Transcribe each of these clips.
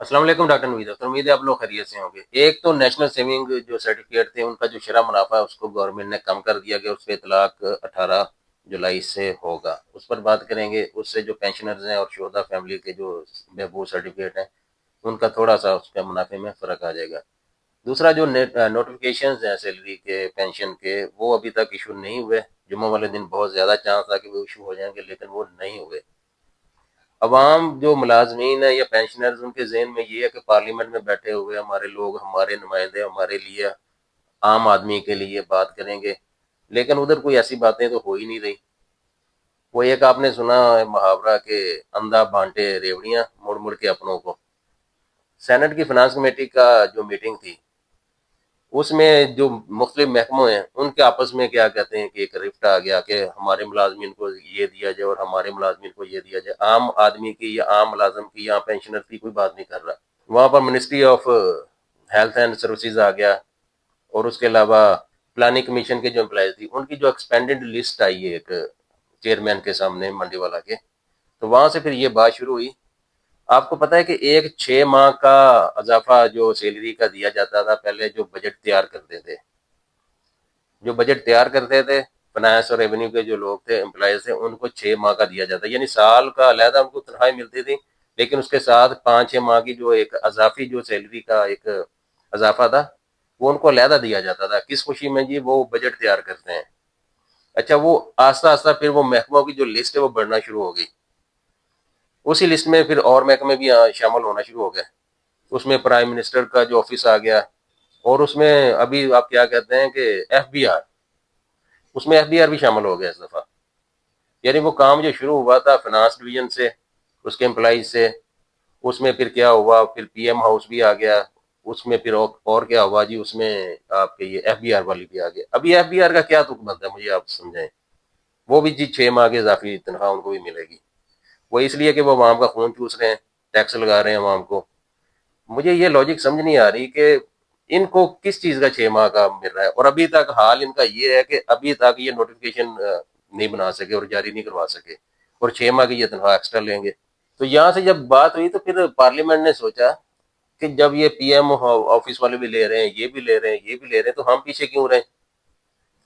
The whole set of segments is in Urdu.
السلام علیکم ڈاکٹر نوید ڈاکٹر امید ہے آپ لوگ خیریت سے ہوں گے۔ ایک تو نیشنل سیونگ جو سرٹیفکیٹ تھے ان کا جو شرح منافع ہے اس کو گورنمنٹ نے کم کر دیا گیا، اس پہ اطلاق 18 جولائی سے ہوگا، اس پر بات کریں گے۔ اس سے جو پینشنرز ہیں اور شہداء فیملی کے جو بہبود سرٹیفکیٹ ہیں ان کا تھوڑا سا اس کا منافع میں فرق آ جائے گا۔ دوسرا جو نوٹیفیکیشنز ہیں سیلری کے پینشن کے وہ ابھی تک ایشو نہیں ہوئے۔ جمعہ والے دن بہت زیادہ چانس تھا کہ وہ ایشو ہو جائیں گے لیکن وہ نہیں ہوئے۔ عوام جو ملازمین ہیں یا پینشنرز ان کے ذہن میں یہ ہے کہ پارلیمنٹ میں بیٹھے ہوئے ہمارے لوگ، ہمارے نمائندے ہمارے لیے، عام آدمی کے لیے بات کریں گے، لیکن ادھر کوئی ایسی باتیں تو ہو ہی نہیں رہی۔ وہ ایک آپ نے سنا ہے محاورہ کہ اندھا بانٹے ریوڑیاں مڑ مڑ کے اپنوں کو۔ سینٹ کی فنانس کمیٹی کا جو میٹنگ تھی اس میں جو مختلف محکموں ہیں ان کے آپس میں کیا کہتے ہیں کہ ایک رفٹ آ گیا کہ ہمارے ملازمین کو یہ دیا جائے اور ہمارے ملازمین کو یہ دیا جائے۔ عام آدمی کی یا عام ملازم کی یا پینشنر کی کوئی بات نہیں کر رہا۔ وہاں پر ministry of health and services آ گیا، اور اس کے علاوہ پلاننگ کمیشن کے جو امپلائز تھی ان کی جو ایکسپینڈڈ لسٹ آئی ہے ایک چیئرمین کے سامنے منڈی والا کے، تو وہاں سے پھر یہ بات شروع ہوئی۔ آپ کو پتہ ہے کہ ایک 6 ماہ کا اضافہ جو سیلری کا دیا جاتا تھا پہلے، جو بجٹ تیار کرتے تھے، فنانس اور ریونیو کے جو لوگ تھے امپلائز تھے ان کو 6 ماہ کا دیا جاتا، یعنی سال کا علیحدہ ان کو تنخواہیں ملتی تھی، لیکن اس کے ساتھ 5-6 ماہ کی جو ایک اضافی جو سیلری کا ایک اضافہ تھا وہ ان کو علیحدہ دیا جاتا تھا۔ کس خوشی میں جی؟ وہ بجٹ تیار کرتے ہیں۔ اچھا، وہ آہستہ آہستہ پھر وہ محکموں کی جو لسٹ ہے وہ بڑھنا شروع ہو گئی، اسی لسٹ میں پھر اور محکمے بھی شامل ہونا شروع ہو گئے۔ اس میں پرائم منسٹر کا جو آفس آ گیا، اور اس میں ابھی آپ کیا کہتے ہیں کہ ایف بی آر، اس میں ایف بی آر بھی شامل ہو گیا اس دفعہ۔ یعنی وہ کام جو شروع ہوا تھا فنانس ڈویژن سے، اس کے امپلائیز سے، اس میں پھر کیا ہوا، پھر پی ایم ہاؤس بھی آ گیا، اس میں پھر اور کیا ہوا جی، اس میں آپ کے یہ ایف بی آر والی بھی آ گیا۔ ابھی ایف بی آر کا کیا تک بنتا ہے مجھے آپ سمجھائیں؟ وہ بھی جی 6 ماہ کی اضافی تنخواہ ان کو بھی ملے گی، وہ اس لیے کہ وہ عوام کا خون چوس رہے ہیں، ٹیکس لگا رہے ہیں عوام کو۔ مجھے یہ لاجک سمجھ نہیں آ رہی کہ ان کو کس چیز کا 6 ماہ کا مل رہا ہے، اور ابھی تک حال ان کا یہ ہے کہ ابھی تک یہ نوٹیفیکیشن نہیں بنا سکے اور جاری نہیں کروا سکے، اور 6 ماہ کی یہ تنخواہ ایکسٹرا لیں گے۔ تو یہاں سے جب بات ہوئی تو پھر پارلیمنٹ نے سوچا کہ جب یہ پی ایم آفس والے بھی لے رہے ہیں، یہ بھی لے رہے ہیں، یہ بھی لے رہے ہیں، تو ہم پیچھے کیوں رہیں؟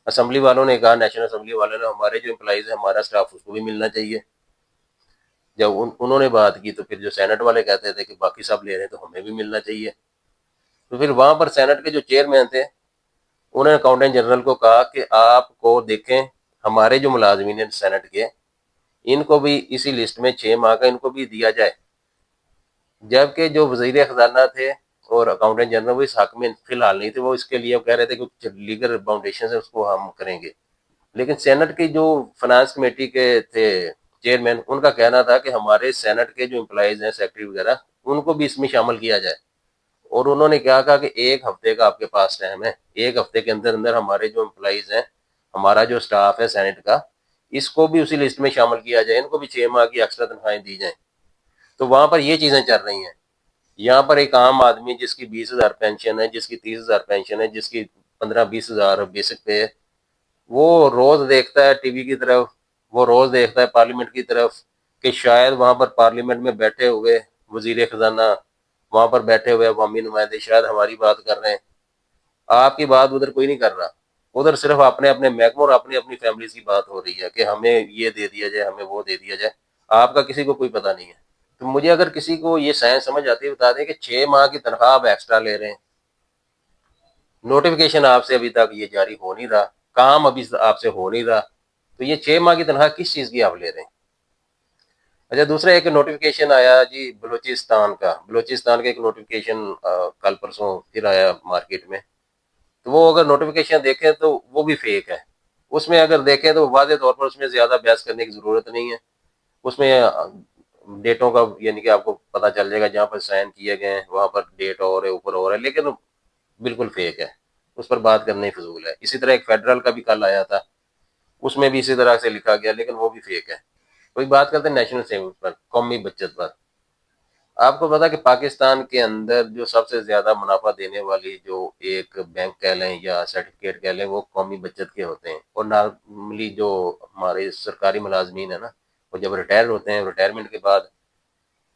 اسمبلی والوں نے کہا، نیشنل اسمبلی والوں نے، ہمارے جو امپلائیز ہیں، ہمارا اسٹاف، اس کو بھی ملنا چاہیے۔ جب انہوں نے بات کی تو پھر جو سینٹ والے کہتے تھے کہ باقی سب لے رہے ہیں تو ہمیں بھی ملنا چاہیے۔ تو پھر وہاں پر سینٹ کے جو چیئرمین تھے انہوں نے اکاؤنٹنٹ جنرل کو کہا کہ آپ کو دیکھیں ہمارے جو ملازمین ہیں سینٹ کے، ان کو بھی اسی لسٹ میں 6 ماہ کا ان کو بھی دیا جائے۔ جبکہ جو وزیر خزانہ تھے اور اکاؤنٹنٹ جنرل وہ اس حق میں فی الحال نہیں تھے، وہ اس کے لیے کہہ رہے تھے کہ لیگل باؤنڈیشن ہے اس کو ہم کریں گے۔ لیکن سینٹ کی جو فنانس کمیٹی کے تھے چیئرمین، ان کا کہنا تھا کہ ہمارے سینٹ کے جو امپلائیز ہیں سیکٹری وغیرہ ان کو بھی اس میں شامل کیا جائے، اور انہوں نے کیا کہا کہ 1 ہفتے کا آپ کے پاس ٹائم ہے، 1 ہفتے کے اندر اندر ہمارے جو امپلائیز ہیں، ہمارا جو اسٹاف ہے سینٹ کا، اس کو بھی اسی لسٹ میں شامل کیا جائے، ان کو بھی 6 ماہ کی ایکسٹرا تنخواہیں دی جائیں۔ تو وہاں پر یہ چیزیں چل رہی ہیں۔ یہاں پر ایک عام آدمی جس کی 20,000 پینشن ہے، جس کی 30,000 پینشن ہے، جس کی 15-20 ہزار بیسک پہ ہے، وہ روز دیکھتا ہے ٹی وی کی طرف، وہ روز دیکھتا ہے پارلیمنٹ کی طرف کہ شاید وہاں پر پارلیمنٹ میں بیٹھے ہوئے وزیر خزانہ، وہاں پر بیٹھے ہوئے عوامی نمائندے شاید ہماری بات کر رہے ہیں۔ آپ کی بات ادھر کوئی نہیں کر رہا، ادھر صرف اپنے اپنے محکموں اور اپنی اپنی فیملیز کی بات ہو رہی ہے کہ ہمیں یہ دے دیا جائے، ہمیں وہ دے دیا جائے۔ آپ کا کسی کو کوئی پتہ نہیں ہے۔ تو مجھے اگر کسی کو یہ سائنس سمجھ آتی ہے بتا دیں کہ 6 ماہ کی تنخواہ آپ ایکسٹرا لے رہے ہیں، نوٹیفیکیشن آپ سے ابھی تک یہ جاری ہو نہیں رہا، کام ابھی آپ سے ہو نہیں رہا، تو یہ 6 ماہ کی تنخواہ کس چیز کی آپ لے رہے ہیں؟ اچھا، دوسرا ایک نوٹیفیکیشن آیا جی بلوچستان کا ایک نوٹیفیکیشن کل پرسوں پھر آیا مارکیٹ میں۔ تو وہ اگر نوٹیفیکیشن دیکھیں تو وہ بھی فیک ہے۔ اس میں اگر دیکھیں تو واضح طور پر اس میں زیادہ بحث کرنے کی ضرورت نہیں ہے۔ اس میں ڈیٹوں کا یعنی کہ آپ کو پتہ چل جائے گا، جہاں پر سائن کیے گئے ہیں وہاں پر ڈیٹ اور ہے، اوپر اور ہے، لیکن بالکل فیک ہے، اس پر بات کرنا ہی فضول ہے۔ اسی طرح ایک فیڈرل کا بھی کل آیا تھا، اس میں بھی اسی طرح سے لکھا گیا، لیکن وہ بھی فیک ہے۔ کوئی بات کرتے ہیں نیشنل سیونگ پر، قومی بچت پر۔ آپ کو پتا کہ پاکستان کے اندر جو سب سے زیادہ منافع دینے والی جو ایک بینک کہہ لیں یا سرٹیفکیٹ کہہ لیں وہ قومی بچت کے ہوتے ہیں، اور نارملی جو ہمارے سرکاری ملازمین ہیں نا، وہ جب ریٹائر ہوتے ہیں، ریٹائرمنٹ کے بعد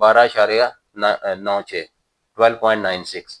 12.96, 12.96।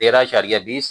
13.20,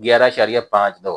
11.52,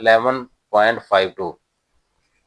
11.52।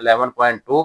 11.2,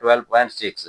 12.6।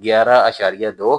11.2,